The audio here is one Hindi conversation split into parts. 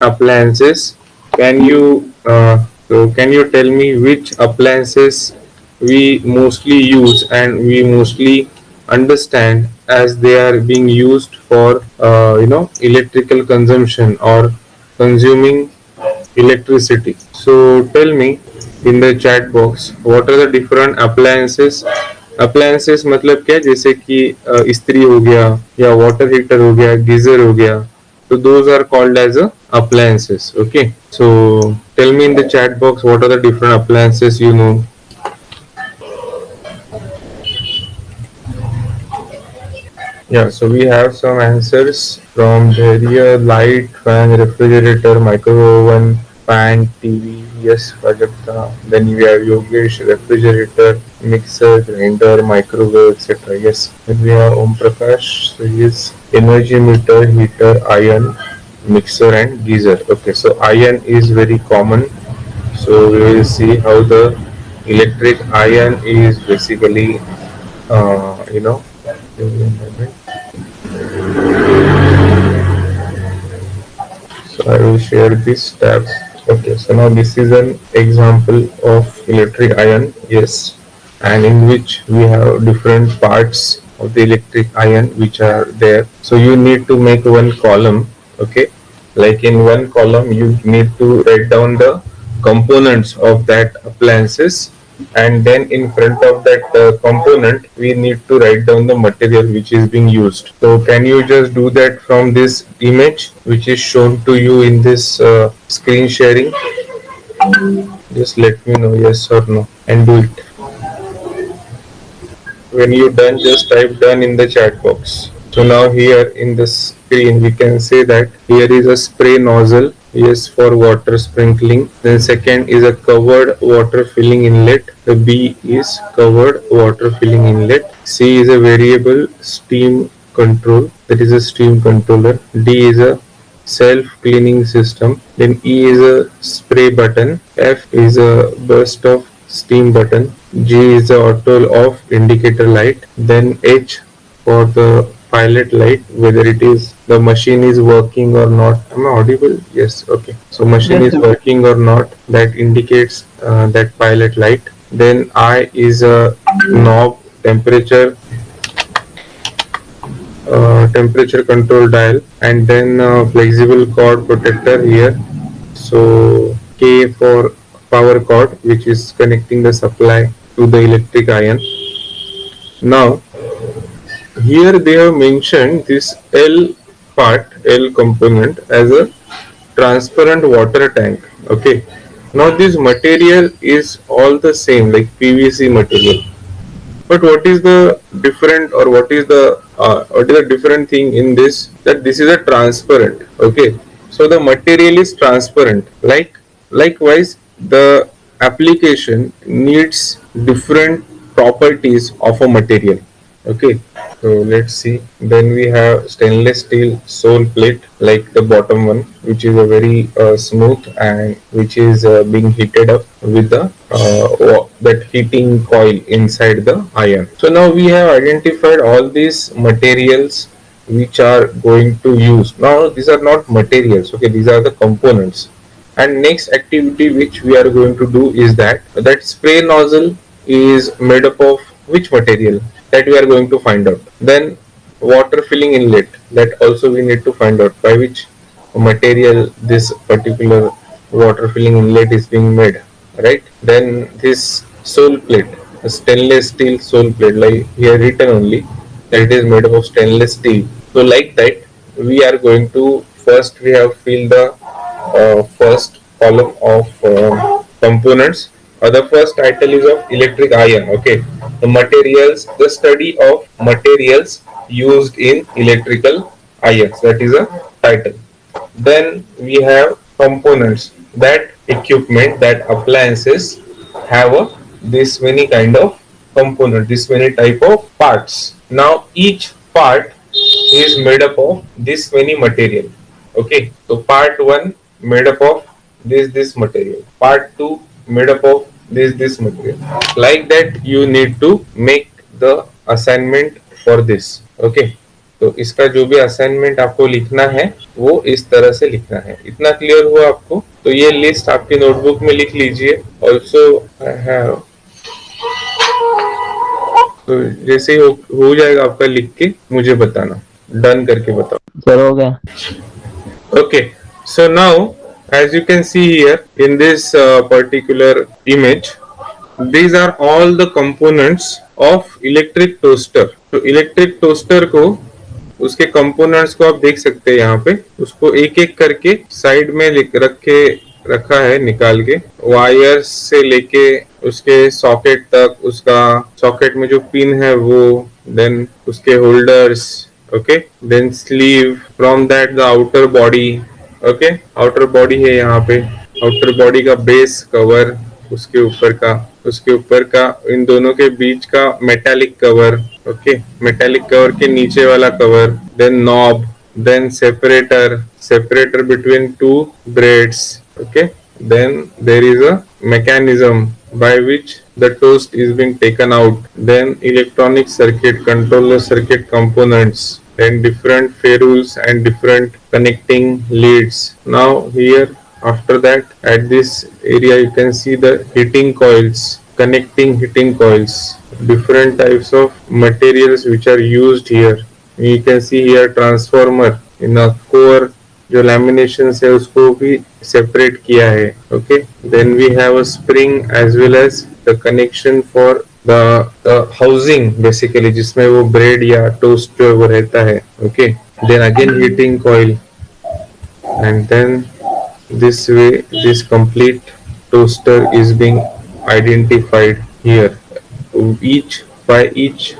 appliances. Can you can you tell me which appliances we mostly use and we mostly understand as they are being used for electrical consumption or consuming electricity. So tell me in the chat box what are the different appliances. appliances मतलब क्या, जैसे कि इस्त्री हो गया या वाटर हीटर हो गया, गीजर हो गया. So those are called as appliances. Okay. So tell me in the chat box what are the different appliances you know. Yeah, so we have some answers from Dhairya, light, fan, refrigerator, microwave oven, fan, TV. Yes, Prajakta. Then we have Yogesh, refrigerator, mixer, grinder, microwave, etc. Yes. Then we have Om Prakash. So yes, energy meter, heater, iron, mixer, and geyser. Okay, so iron is very common. So we will see how the electric iron is basically, you know. Give me a moment. So I will share this tab. Okay, so now this is an example of electric iron, yes, and in which we have different parts of the electric iron which are there. So you need to make one column, okay, like in one column you need to write down the components of that appliances, and then in front of that component we need to write down the material which is being used. So can you just do that from this image which is shown to you in this screen sharing? Just let me know yes or no and do it. When you done, just type done in the chat box. So now here in the screen we can say that here is a spray nozzle, yes, for water sprinkling. Then second is a covered water filling inlet. The B is covered water filling inlet. C is a variable steam control, that is a steam controller. D is a self cleaning system. Then E is a spray button. F is a burst of steam button. G is the auto off indicator light. Then H for the pilot light, whether it is the machine is working or not. Am I audible? Yes. Okay. So machine Yes, is sir. working or not, that indicates that pilot light. Then I is a knob, temperature control dial, and then flexible cord protector here. So K for power cord, which is connecting the supply to the electric iron. Now here they have mentioned this L part, L component, as a transparent water tank. Okay. Now this material is all the same, like PVC material. But what is the different, or what is the different thing in this? That this is a transparent. Okay, so the material is transparent. Likewise, the application needs different properties of a material. Okay, so let's see. Then we have stainless steel sole plate, like the bottom one, which is a very smooth and which is being heated up with the that heating coil inside the iron. So now we have identified all these materials which are going to use. Now these are not materials. Okay, these are the components. And next activity which we are going to do is that spray nozzle is made up of which material, that we are going to find out. Then water filling inlet, that also we need to find out by which material this particular water filling inlet is being made, right? Then this sole plate, a stainless steel sole plate, like here written only that it is made up of stainless steel. So like that we are going to, first we have filled the first column of components. The first title is of electric iron. Okay, the materials, the study of materials used in electrical irons. That is a title. Then we have components, that equipment, that appliances have this many kind of component, this many type of parts. Now each part is made up of this many material. Okay, so part 1 made up of this material, part 2 made up of this material. Like that you need to make the assignment for this. Okay, तो इसका जो भी असाइनमेंट आपको लिखना है वो इस तरह से लिखना है। इतना क्लियर हुआ आपको? तो ये लिस्ट आपकी नोटबुक में लिख लीजिए। ऑल्सो तो जैसे ही हो जाएगा आपका लिख के मुझे बताना, डन करके बताओ। सर हो गया। Okay, so now as you can see here in this particular image, these are all the components of electric toaster. तो इलेक्ट्रिक टोस्टर को उसके कंपोनेंट्स को आप देख सकते हैं यहाँ पे, उसको एक एक करके साइड में रखा है निकाल के, वायर्स से लेके उसके सॉकेट तक, उसका सॉकेट में जो पिन है वो, देन उसके holders, okay, then sleeve, from that the outer body, okay, outer body है यहाँ पे, आउटर बॉडी का बेस कवर, उसके ऊपर का इन दोनों के बीच का metallic cover, okay, metallic cover के नीचे वाला cover, then knob, then separator between two braids, okay, then there is a mechanism by which the toast is being taken out, then electronic circuit, controller circuit components, then different ferrules and different connecting leads. Now here, after that, at this area you can see the heating coils, connecting heating coils, different types of materials which are used here. You can see here transformer in a core, जो lamination है उसको भी separate किया है, okay. Then we have a spring as well as the connection for the housing basically, जिसमें वो bread या toast जो वो रहता है, okay. Then again heating coil, and then this way this complete toaster is being identified here, each by each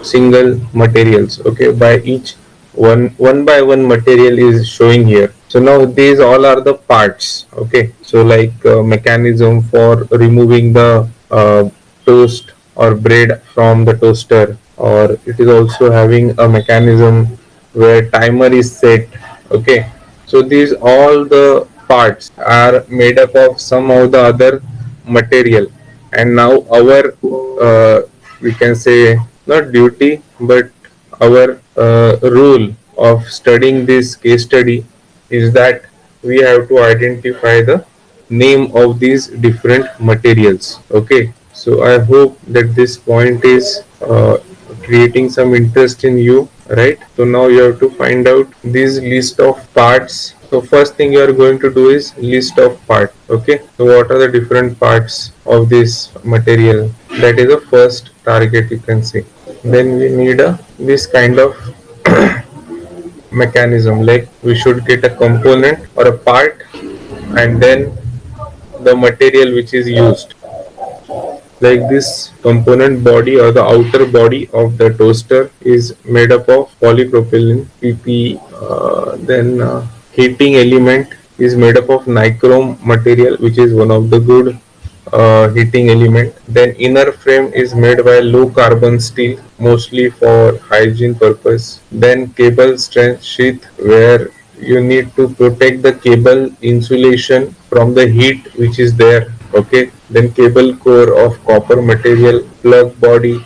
single materials, okay, by each one by one material is showing here. So now these all are the parts, okay. So like mechanism for removing the toast or bread from the toaster, or it is also having a mechanism where timer is set, okay. So these all the parts are made up of some of the other material, and now our we can say not duty but our rule of studying this case study is that we have to identify the name of these different materials, okay. So I hope that this point is creating some interest in you, right? So now you have to find out this list of parts. So first thing you are going to do is list of parts, okay. So what are the different parts of this material? That is the first target, you can say. Then we need this kind of mechanism, like we should get a component or a part and then the material which is used, like this component body or the outer body of the toaster is made up of polypropylene PP, then heating element is made up of nichrome material, which is one of the good heating element. Then inner frame is made by low carbon steel, mostly for hygiene purpose. Then cable strength sheath, where you need to protect the cable insulation from the heat which is there, okay. Then cable core of copper material, plug body,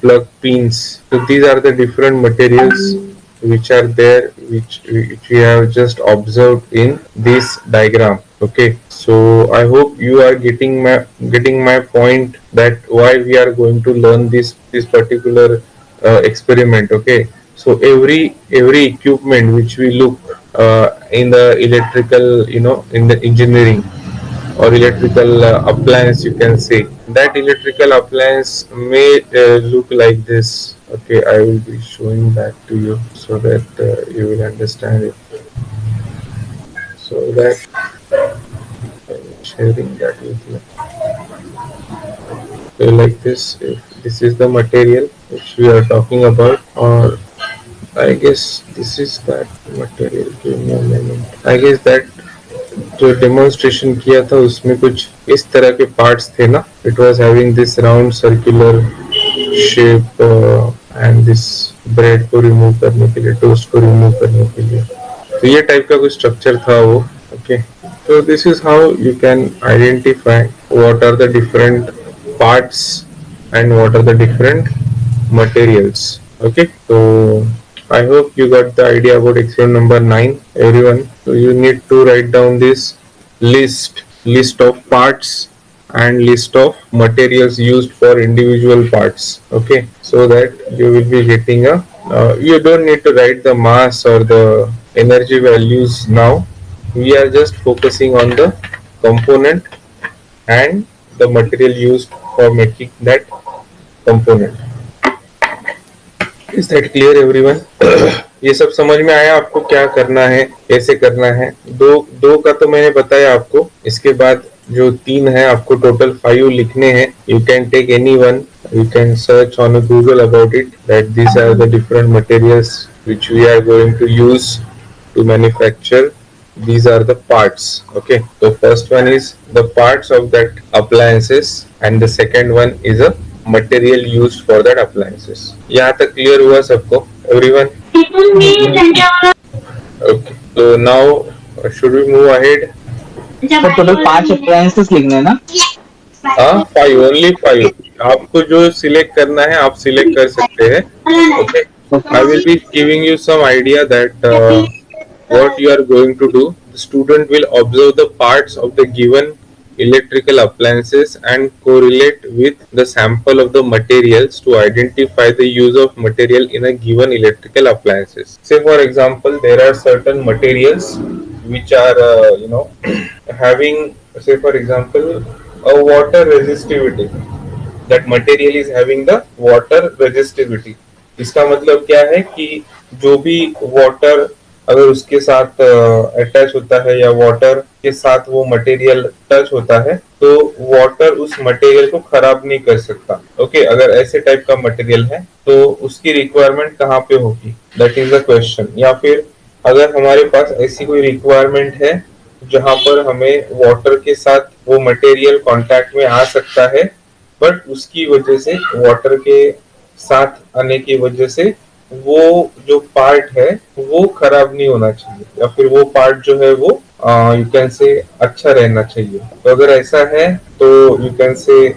plug pins. So these are the different materials which are there, which we have just observed in this diagram, okay. So I hope you are getting my point, that why we are going to learn this particular experiment, okay. So every equipment which we look in the electrical, in the engineering or electrical appliance, you can say, that electrical appliance may look like this, okay. I will be showing that to you so that you will understand it, so that I'm sharing that with you. So like this, if this is the material which we are talking about, or I guess this is that material, give me a moment. I guess that जो डेमोन्स्ट्रेशन किया था उसमें कुछ इस तरह के पार्ट्स थे ना, it was having this round circular shape and this bread को रिमूव करने के लिए, टोस्ट को रिमूव करने के लिए, तो ये टाइप का कुछ स्ट्रक्चर था वो, ओके. तो this is how you can identify what are the different parts and what are the different materials, okay. तो I hope you got the idea about experiment number 9, everyone. So you need to write down this list of parts and list of materials used for individual parts. Okay, so that you will be getting a. You don't need to write the mass or the energy values now. We are just focusing on the component and the material used for making that component. Is that clear everyone? ये सब समझ में आया आपको क्या करना है, कैसे करना है? दो का तो मैंने बताया आपको. इसके बाद जो 3 है आपको टोटल 5 लिखने हैं. You can take any one. You can search on Google about it. That these are the different materials which we are going to use to manufacture. These are the parts. Okay. So first one is the parts of that appliances, and the second one is a material used for that appliances. यहाँ तक clear हुआ सबको? Everyone? Okay. So now should we move ahead? Sir total 5 appliances लिखने हैं ना? हाँ, 5, only 5. आपको जो सिलेक्ट करना है आप सिलेक्ट कर सकते हैं. Okay. I will be giving you some idea that what you are going to do. The student will observe the parts of the given electrical appliances and correlate with the sample of the materials to identify the use of material in a given electrical appliances. Say for example, there are certain materials which are having, say for example, a water resistivity. That material is having the water resistivity. इसका मतलब क्या है कि जो भी वाटर अगर उसके साथ अटैच होता है या वाटर के साथ वो मटेरियल टच होता है तो वाटर उस मटेरियल को खराब नहीं कर सकता. ओके, अगर ऐसे टाइप का मटेरियल है तो उसकी रिक्वायरमेंट कहाँ पे होगी, दैट इज द क्वेश्चन. या फिर अगर हमारे पास ऐसी कोई रिक्वायरमेंट है जहां पर हमें वाटर के साथ वो मटेरियल कांटेक्ट में आ सकता है बट उसकी वजह से वाटर के साथ आने की वजह से वो जो पार्ट है वो खराब नहीं होना चाहिए या फिर वो पार्ट जो है वो यू कैन से अच्छा रहना चाहिए. तो अगर ऐसा है तो you can say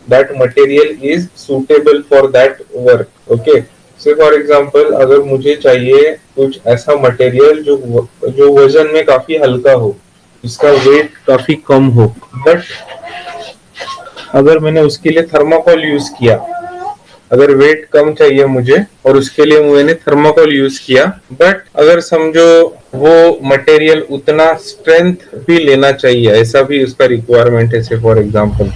that material is suitable for that work. Okay, से फॉर एग्जांपल अगर मुझे चाहिए कुछ ऐसा मटेरियल जो वजन में काफी हल्का हो, इसका वेट काफी कम हो, बट अगर मैंने उसके लिए थर्माकोल यूज किया, अगर वेट कम चाहिए मुझे और उसके लिए मैंने थर्माकोल यूज किया, बट अगर समझो वो मटेरियल उतना स्ट्रेंथ भी लेना चाहिए, ऐसा भी उसका रिक्वायरमेंट है से फॉर एग्जांपल,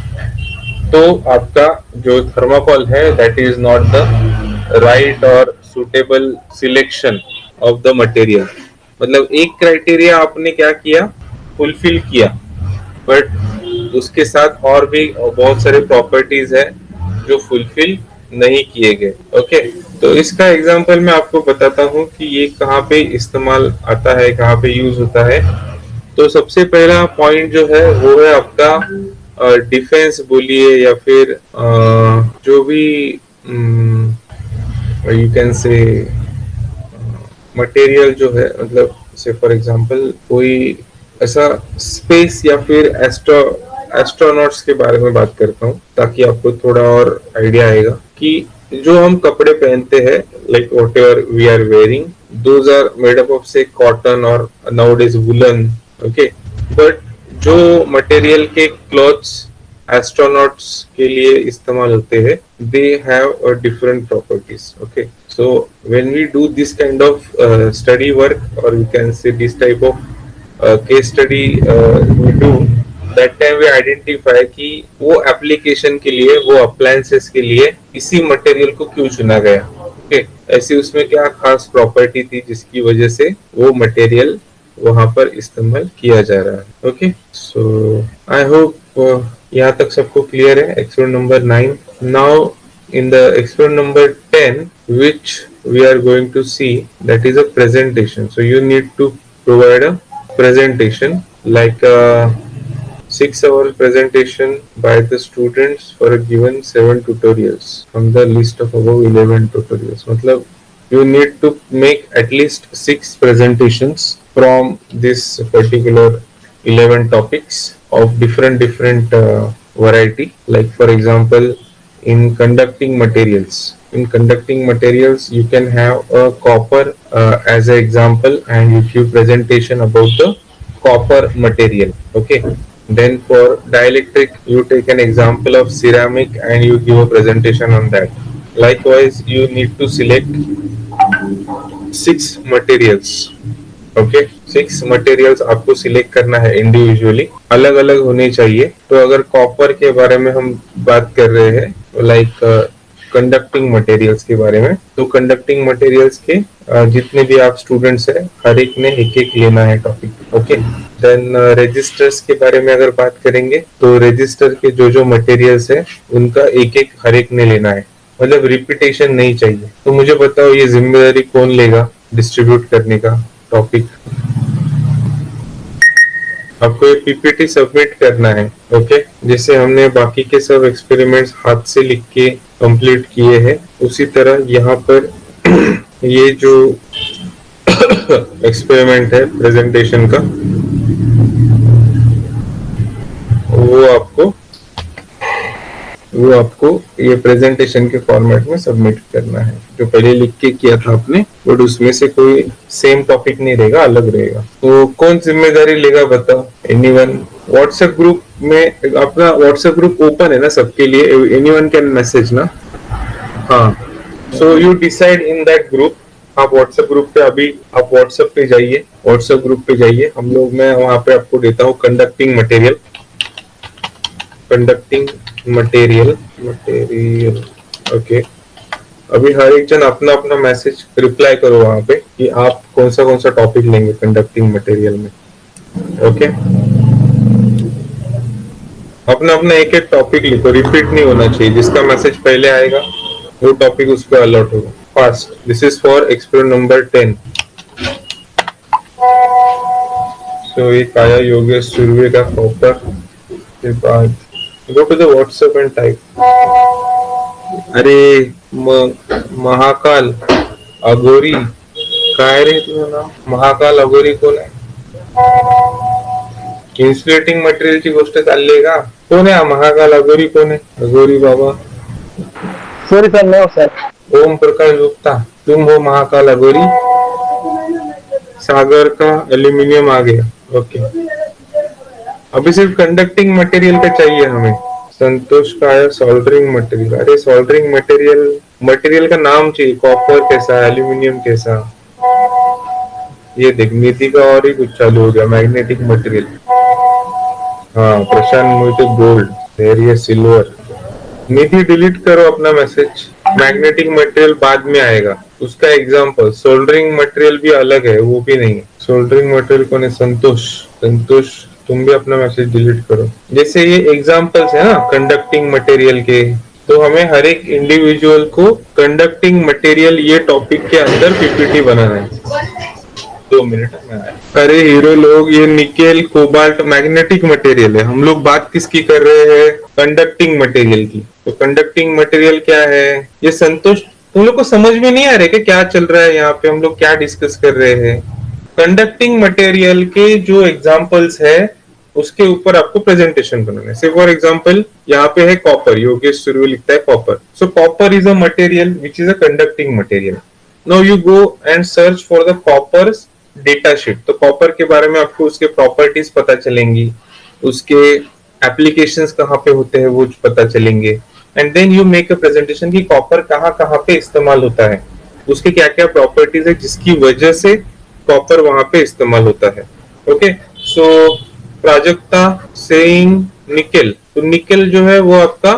तो आपका जो थर्माकोल है that is not the right और suitable selection of the material. मतलब एक क्राइटेरिया आपने क्या किया, फुलफिल किया, बट उसके साथ और भी बहुत सारे प्रॉपर्टीज है जो फुलफिल नहीं किए गए. ओके, तो इसका एग्जांपल मैं आपको बताता हूँ कि ये कहाँ पे इस्तेमाल आता है, कहाँ पे यूज होता है. तो सबसे पहला पॉइंट जो है वो है आपका डिफेंस बोलिए या फिर जो भी यू कैन से मटेरियल जो है, मतलब से फॉर एग्जांपल कोई ऐसा स्पेस या फिर एस्ट्रोनॉट्स के बारे में बात करता हूँ ताकि आपको थोड़ा और आइडिया आएगा कि जो हम कपड़े पहनते हैं, like whatever we are wearing, those are made up of से कॉटन और नाउडेज वुलन. ओके, बट जो मटेरियल के क्लॉथ्स एस्ट्रोनॉट्स के लिए इस्तेमाल होते हैं, they have different properties. Okay, so when we do this kind of study work और we can say this type of case study we do, that time we identify कि वो एप्लीकेशन के लिए, वो अप्लायंसेस के लिए इसी मटेरियल को क्यों चुना गया. ओके, ऐसी उसमें क्या खास प्रॉपर्टी थी जिसकी वजह से वो मटेरियल वहां पर इस्तेमाल किया जा रहा है. ओके, सो आई होप यहाँ तक सबको क्लियर है. Experiment number 9. Now in the experiment number 10 which we are going to see, that is a presentation. So you need to provide a presentation like a 6-hour presentation by the students for a given 7 tutorials from the list of above 11 tutorials. मतलब you need to make at least 6 presentations from this particular 11 topics of different variety. Like for example, in conducting materials, In conducting materials, you can have a copper as an example, and you give presentation about the copper material. Okay. Then for dielectric, you take an example of ceramic and you give a presentation on that. Likewise, you need to select 6 materials. Okay, 6 materials आपको सिलेक्ट करना है इंडिविजुअली, अलग अलग होने चाहिए। तो अगर कॉपर के बारे में हम बात कर रहे हैं, लाइक कंडक्टिंग मटेरियल्स के बारे में, तो कंडक्टिंग मटेरियल्स के जितने भी आप स्टूडेंट्स हैं, हर एक ने एक एक लेना है टॉपिक। ओके। देन रजिस्टर्स के बारे में अगर बात करेंगे, तो रजिस्टर के जो जो मटेरियल्स है उनका एक एक हर एक ने लेना है, मतलब रिपीटेशन नहीं चाहिए। तो मुझे बताओ ये जिम्मेदारी कौन लेगा डिस्ट्रीब्यूट करने का टॉपिक? आपको ये पीपीटी सबमिट करना है। ओके। जैसे हमने बाकी के सब एक्सपेरिमेंट्स हाथ से लिख के कंप्लीट किए हैं, उसी तरह यहाँ पर ये जो एक्सपेरिमेंट है प्रेजेंटेशन का, वो आपको ये प्रेजेंटेशन के फॉर्मेट में सबमिट करना है। जो पहले लिख के किया था आपने, बट उसमें से कोई सेम टॉपिक नहीं रहेगा, अलग रहेगा। तो कौन जिम्मेदारी लेगा बताओ? एनीवन? व्हाट्सएप ग्रुप में, अपना व्हाट्सएप ग्रुप ओपन है ना सबके लिए, एनीवन कैन मैसेज ना? हाँ। So you decide in that group. आप व्हाट्सएप ग्रुप पे, अभी आप व्हाट्सएप पे जाइए, व्हाट्सएप ग्रुप पे जाइए। हम लोग, मैं वहां पे आपको देता हूँ conducting material, conducting material. Okay. अभी हर एक जन अपना अपना मैसेज रिप्लाई करो वहां पे कि आप कौन सा टॉपिक लेंगे कंडक्टिंग मटेरियल में। ओके। अपना अपना एक एक टॉपिक लिखो, रिपीट नहीं होना चाहिए। जिसका मैसेज पहले आएगा वो टॉपिक उस पर अलॉट होगा। Fast. This is for experiment number 10। सो एक आया योगेश सुर्वे का कॉपर के बाद, go to the WhatsApp and type. अरे महाकाल अघोरी, काय रे तुझं नाव? महाकाल अघोरी कोण आहे? इन्सुलेटिंग मटेरियलची गोष्ट चालली आहे का? कोण आहे महाकाल अघोरी? कोण आहे अघोरी बाबा? Sorry sir, no sir. Om Prakash Gupta, तुम हो महाकाल अघोरी? सागर का एल्यूमिनियम आ गया। ओके। अभी सिर्फ कंडक्टिंग मटेरियल का चाहिए हमें। संतोष का है सोल्डरिंग मटेरियल। अरे सोल्डरिंग मटेरियल का नाम चाहिए, कॉपर कैसा, एल्यूमिनियम कैसा। ये देख, निधि का और ही कुछ चालू हो गया, मैग्नेटिक मटेरियल। हाँ, Prashant Mohite gold, there silver. Nidhi delete करो अपना मैसेज। मैग्नेटिक मटेरियल बाद में आएगा, उसका एग्जाम्पल। सोल्डरिंग मटेरियल भी अलग है, वो भी नहीं है। सोल्डरिंग मटेरियल कौन है? संतोष तुम भी अपना मैसेज डिलीट करो। जैसे ये एग्जांपल्स है ना कंडक्टिंग मटेरियल के, तो हमें हर एक इंडिविजुअल को कंडक्टिंग मटेरियल ये टॉपिक के अंदर पीपीटी बनाना है। 2 मिनट में आया। अरे हीरो लोग, ये निकेल कोबाल्ट मैग्नेटिक मटेरियल है। हम लोग बात किसकी कर रहे हैं? कंडक्टिंग मटेरियल की। तो कंडक्टिंग मटेरियल क्या है? ये संतोष, तुम लोग को समझ में नहीं आ रहा है क्या चल रहा है यहाँ पे? हम लोग क्या डिस्कस कर रहे हैं? कंडक्टिंग मटेरियल के जो एग्जांपल्स है उसके ऊपर आपको प्रेजेंटेशन बनाना है। से फॉर एग्जांपल यहाँ पे है कॉपर, योगेश सुर्वे लिखता है copper. So copper is a material which is a conducting material. Now you go and search for the copper data sheet. तो कॉपर के बारे में आपको उसके प्रॉपर्टीज पता चलेंगी, उसके एप्लीकेशंस कहाँ पे होते हैं वो पता चलेंगे, and then you make a presentation कि कॉपर कहाँ कहाँ पे इस्तेमाल होता है, उसके क्या क्या प्रॉपर्टीज है जिसकी वजह से कॉपर वहां पे इस्तेमाल होता है। ओके। सो प्राजक्ता सेइंग निकेल, तो निकेल जो है वो आपका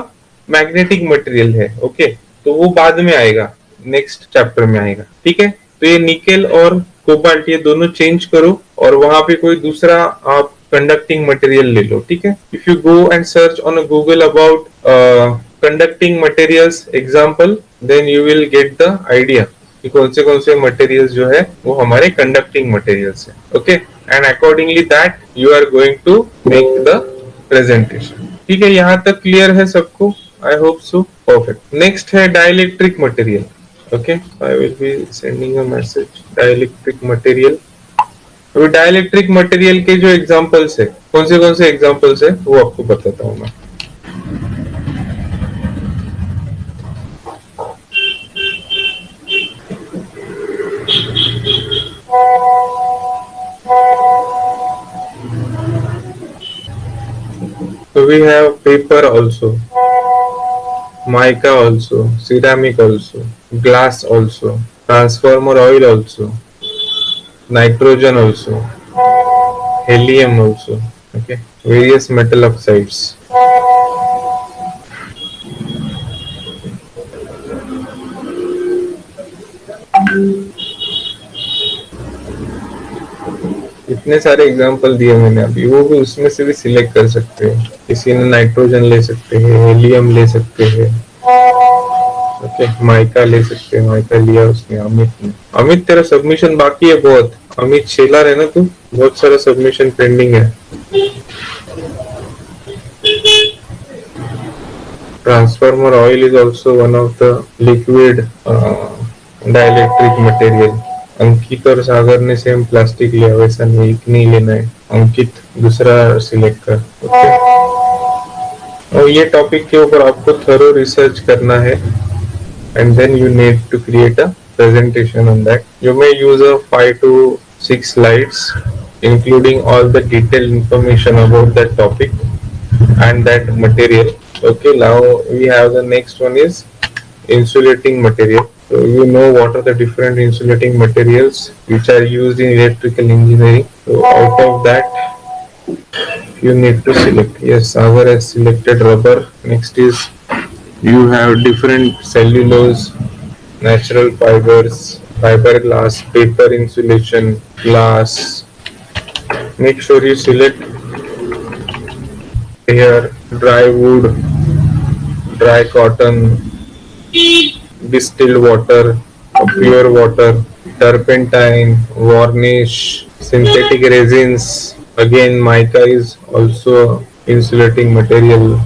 मैग्नेटिक मटेरियल है। ओके। तो वो बाद में आएगा, नेक्स्ट चैप्टर में आएगा। ठीक है। तो ये निकेल और कोबाल्ट ये दोनों चेंज करो और वहां पे कोई दूसरा आप कंडक्टिंग मटेरियल ले लो। ठीक है। If you go and search on Google about conducting materials example, then you will get the idea कि कौन से मटेरियल्स जो है वो हमारे कंडक्टिंग मटेरियल्स है। Okay. And accordingly that you are going to make the presentation. ठीक है। यहाँ तक क्लियर है सबको? I hope so. Perfect. Next है dielectric material. Okay. I will be sending a message. Dielectric material. अभी डाइलेक्ट्रिक मटेरियल के जो एग्जांपल्स है, कौन से एग्जांपल्स है वो आपको बताता हूँ मैं। So we have paper also, mica also, ceramic also, glass also, transformer oil also, nitrogen also, helium also. Okay, various metal oxides. इतने सारे एग्जांपल दिए मैंने अभी, वो भी उसमें से भी सिलेक्ट कर सकते हैं। किसी ने नाइट्रोजन ले सकते हैं, हेलियम ले सकते हैं, ओके, माइका ले सकते हैं। माइका लिया उसने, अमित ने। अमित तेरा सबमिशन बाकी है बहुत। अमित शेलार है ना तू, बहुत सारा सबमिशन पेंडिंग है। Transformer oil is also one of the liquid dielectric material. अंकित और सागर ने सेम प्लास्टिक लिया, वैसा नहीं, एक नहीं लेना है। अंकित दूसरा सिलेक्ट कर, ओके। और ये टॉपिक के ऊपर आपको थरो रिसर्च करना है, and then you need to create a presentation on that. You may use a 5 to 6 slides including all the detailed information about that topic and that material. Okay, now we have the next one is insulating material. So you know what are the different insulating materials which are used in electrical engineering. So out of that you need to select. Yes, our has selected rubber. Next is you have different cellulose, natural fibers, fiberglass, paper insulation, glass. Make sure you select here dry wood, dry cotton, distilled water, pure water, turpentine, varnish, synthetic resins. Again, mica is also insulating material.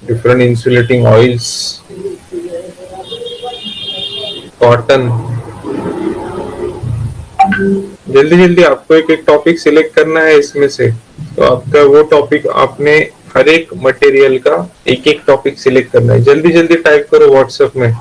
Different insulating oils, cotton. जल्दी जल्दी आपको एक एक टॉपिक सिलेक्ट करना है इसमें से। तो आपका वो टॉपिक, आपने हर एक मटेरियल का एक एक टॉपिक सिलेक्ट करना है। जल्दी जल्दी टाइप करो व्हाट्सएप में।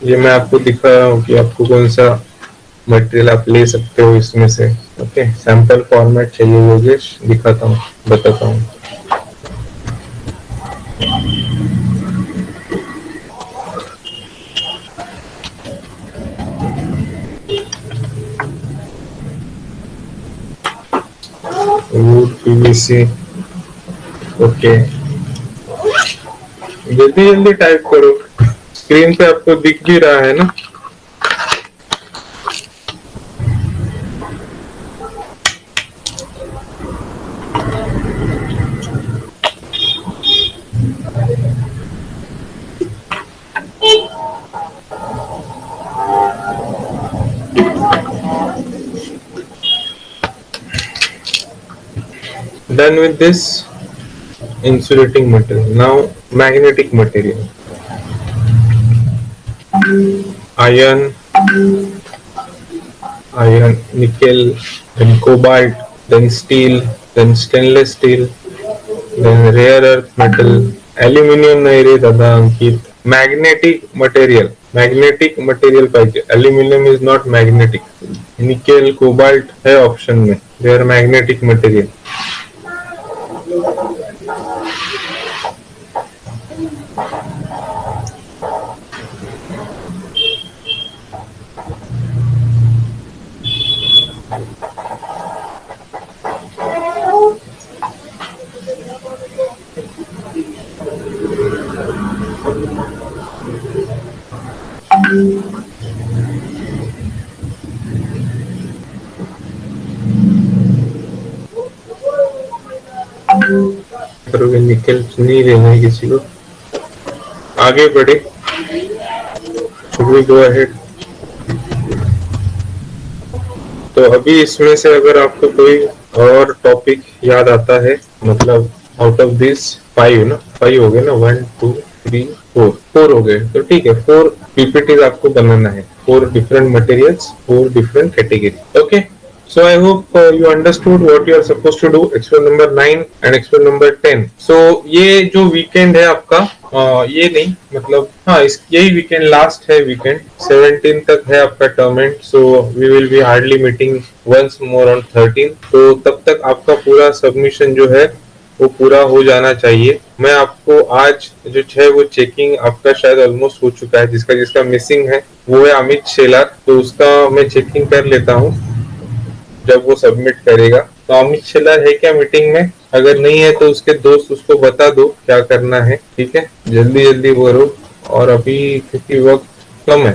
ये मैं आपको दिखा रहा हूँ कि आपको कौन सा मटेरियल आप ले सकते हो इसमें से। ओके, सैंपल फॉर्मेट चाहिए योगेश, दिखाता हूँ, बताता हूँ। Would PVC, okay. जल्दी जल्दी टाइप करो, स्क्रीन पे आपको दिख भी रहा है ना। Done with this insulating material. Now magnetic material. Iron, nickel, then cobalt, then steel, then stainless steel, then rare earth metal, aluminium नहीं रे दादा अंकित। Magnetic material पाहिजे। Aluminium is not magnetic. Nickel, cobalt है ऑप्शन में, they are magnetic material. करोगे निकल नहीं लेना है किसी को। आगे बढ़े, we go ahead। तो अभी इसमें से अगर आपको कोई और टॉपिक याद आता है, मतलब आउट ऑफ दिस 5 ना, 5 हो गए ना, 1 2 3 4 हो गए, तो ठीक है। 4 पीपीटीज आपको बनाना है, 4 different materials, 4 different category. Okay, so I hope you understood what you are supposed to do, experiment number 9 and experiment number 10। so ये जो वीकेंड है आपका, ये नहीं, मतलब हाँ, इस यही वीकेंड लास्ट है, वीकेंड 17 तक है आपका term end, so we will be hardly meeting once more on 13। तो तब तक आपका पूरा सबमिशन जो है वो पूरा हो जाना चाहिए। मैं आपको आज जो है वो चेकिंग आपका शायद ऑलमोस्ट हो चुका है, जिसका जिसका मिसिंग है वो है अमित शेलार, तो उसका मैं चेकिंग कर लेता हूँ जब वो सबमिट करेगा। तो अमित शेलार है क्या मीटिंग में? अगर नहीं है तो उसके दोस्त उसको बता दो क्या करना है, ठीक है, जल्दी जल्दी करो, और अभी क्योंकि वक्त कम है,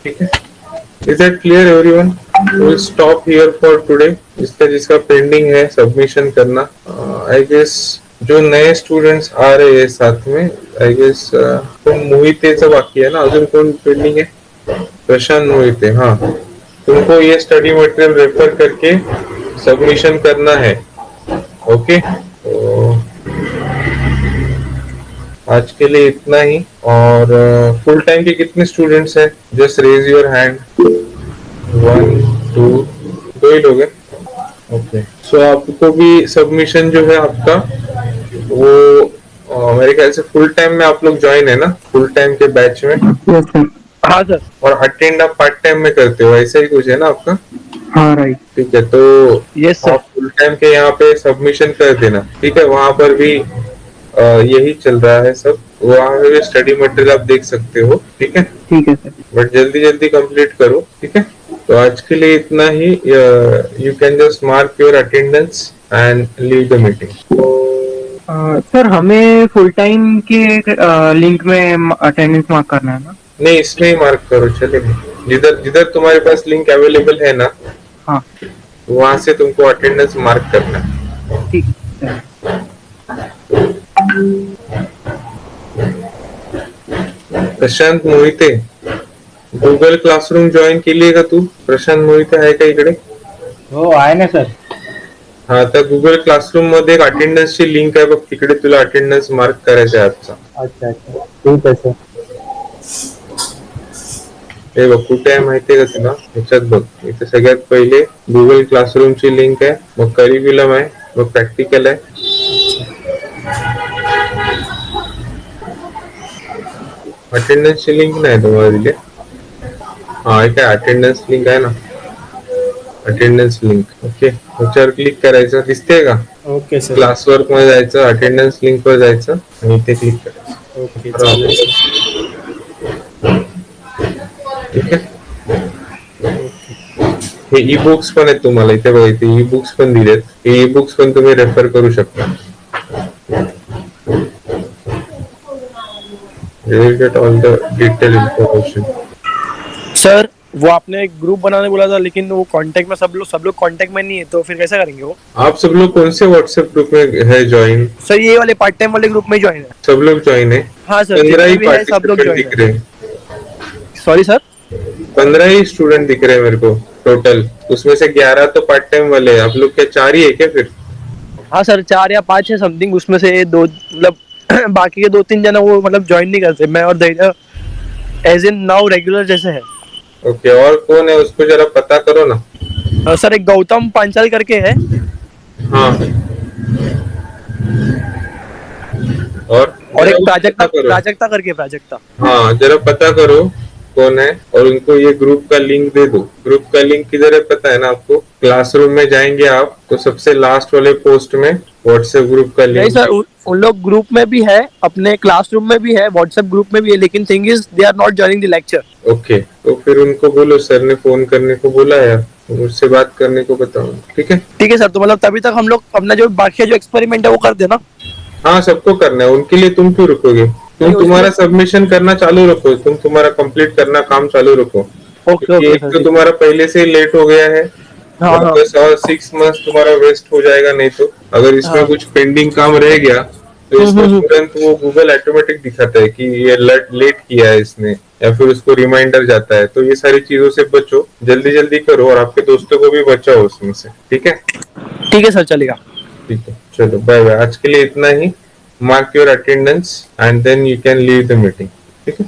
ठीक है। Is that clear everyone? Will stop here for today. इसका जिसका पेंडिंग है सबमिशन करना, आई गेस जो नए स्टूडेंट्स आ रहे हैं साथ में, आई गेस मोहितेचं बाकी है ना, अजून कोण पेंडिंग है? प्रशांत मोहिते, हाँ, तुमको ये स्टडी मटेरियल रेफर करके सबमिशन करना है, ओके। तो आज के लिए इतना ही। और फुल टाइम के कितने स्टूडेंट्स हैं? Just raise your hand. 1 2, दो ही लोग हैं, ओके। सो आपको भी सबमिशन जो है आपका वो मेरे ख्याल से फुल टाइम में आप लोग ज्वाइन है ना, फुल टाइम के बैच में? Yes sir. हाँ सर। और अटेंड आप पार्ट टाइम में करते हो, ऐसा ही कुछ है ना आपका? हाँ राइट। ठीक है, तो यस सर। आप फुल टाइम के यहाँ पे सबमिशन कर देना, ठीक है। वहां पर भी यही चल रहा है सब, वहां पे भी स्टडी मटेरियल आप देख सकते हो, ठीक है। ठीक है सर। बट जल्दी जल्दी कंप्लीट करो, ठीक है। तो आज के लिए इतना ही। You can just mark your attendance and leave the meeting. Sir हमें फुल टाइम के लिंक में अटेंडेंस मार्क करना है ना? नहीं, इसमें ही मार्क करो, चलेगा। जिधर जिधर तुम्हारे पास लिंक अवेलेबल है ना, हाँ वहां से तुमको अटेंडेंस मार्क करना है। ठीक है। प्रशांत मोहिते, गुगल क्लासरूम जॉईन केलीये का तू? प्रशांत मोहिते आहे का इकडे? हो आहे ना सर. हा, तर गुगल क्लासरूम मध्ये एक अटेंडन्सची लिंक आहे बघ, तिकडे तुला अटेंडन्स मार्क करायचा आहे आजचा. अच्छा अच्छा ठीक आहे सर. हे बघ, कुठे आहे माहितीये का तुला? ह्याच्यात बघ, इथे सगळ्यात पहिले गुगल क्लासरूमची लिंक आहे, मग करिक्युलम आहे, मग प्रॅक्टिकल आहे. अटेंडन्सची लिंक नाही तुम्हाला दिली. हा, एक अटेंडन्स लिंक आहे ना, अटेंडन्स लिंक, ओके. त्याच्यावर क्लिक करायचं, दिसतेय का? Okay sir. क्लास वर्क मध्ये जायचं, अटेंडन्स लिंक वर जायचं आणि इथे क्लिक करायचं. ओके चालेल सर. ठीक आहे. हे ई बुक्स पण आहेत तुम्हाला इथे बघा, इथे ई बुक्स पण दिलेत. हे ई बुक्स पण तुम्ही रेफर करू शकता. You will get all the detailed information. Sir वो आपने एक ग्रुप बनाने बोला था, लेकिन वो कांटेक्ट में सब लोग कांटेक्ट में नहीं है, तो फिर कैसा करेंगे वो? आप सब लोग कौन से व्हाट्सएप ग्रुप में है ज्वाइन? सर ये वाले पार्ट टाइम वाले ग्रुप में ज्वाइन है. सब लोग ज्वाइन है? हाँ सर, 15 ही जितने भी है सब लोग पार्टिसिपेंट ज्वाइन दिख है. रहे हैं. Sorry sir. 15 ही स्टूडेंट दिख रहे हैं मेरे को टोटल, उसमें से 11 तो पार्ट टाइम वाले हैं. आप लोग क्या 4 ही है क्या फिर? हाँ सर, 4 या 5 है समथिंग, उसमें से 2 मतलब बाकी के 2-3 जना वो मतलब ज्वाइन नहीं करते. मैं और धैर्य एज इन नाउ रेगुलर जैसे है. ओके, और कौन है उसको जरा पता करो ना. सर एक गौतम पांचाल करके है. हाँ, और एक जरा प्राजक्ता पता करो. प्राजक्ता करके प्राजक्ता. हाँ, जरा पता करो कौन है, और उनको ये ग्रुप का लिंक दे दो. ग्रुप का लिंक किधर है पता है ना आपको? क्लासरूम में जाएंगे आप तो सबसे लास्ट वाले पोस्ट में व्हाट्सएप ग्रुप का नहीं लिंक. सर, उन लोग ग्रुप में भी है, अपने क्लासरूम में भी है, व्हाट्सएप ग्रुप में भी है, लेकिन thing is they are not joining the lecture. Okay, तो फिर उनको बोलो, सर ने फोन करने को बोला है, मुझसे बात करने को बताओ, ठीक है? ठीक है सर. तो मतलब तभी तक हम लोग अपना जो बाकी जो एक्सपेरिमेंट है वो कर देना. हाँ, सबको करना है. उनके लिए तुम क्यों रुकोगे? तुम तुम्हारा सबमिशन करना चालू रखो, तुम तुम्हारा कंप्लीट करना काम चालू रखो. ओके ओके एक तो तुम्हारा पहले से लेट हो गया है, हाँ हाँ. बस और 6 मंथ तुम्हारा वेस्ट हो जाएगा. नहीं तो अगर इसमें हाँ. कुछ पेंडिंग काम रह गया तो इसमें तुरंत वो गूगल ऑटोमेटिक दिखाता है कि ये लेट किया है इसने, या फिर उसको रिमाइंडर जाता है. तो ये सारी चीजों से बचो, जल्दी जल्दी करो, और आपके दोस्तों को भी बचाओ उसमें से, ठीक है? ठीक है सर, चलेगा. ठीक है, चलो बाय बाय. आज के लिए इतना ही. Mark your attendance and then you can leave the meeting, ठीक है?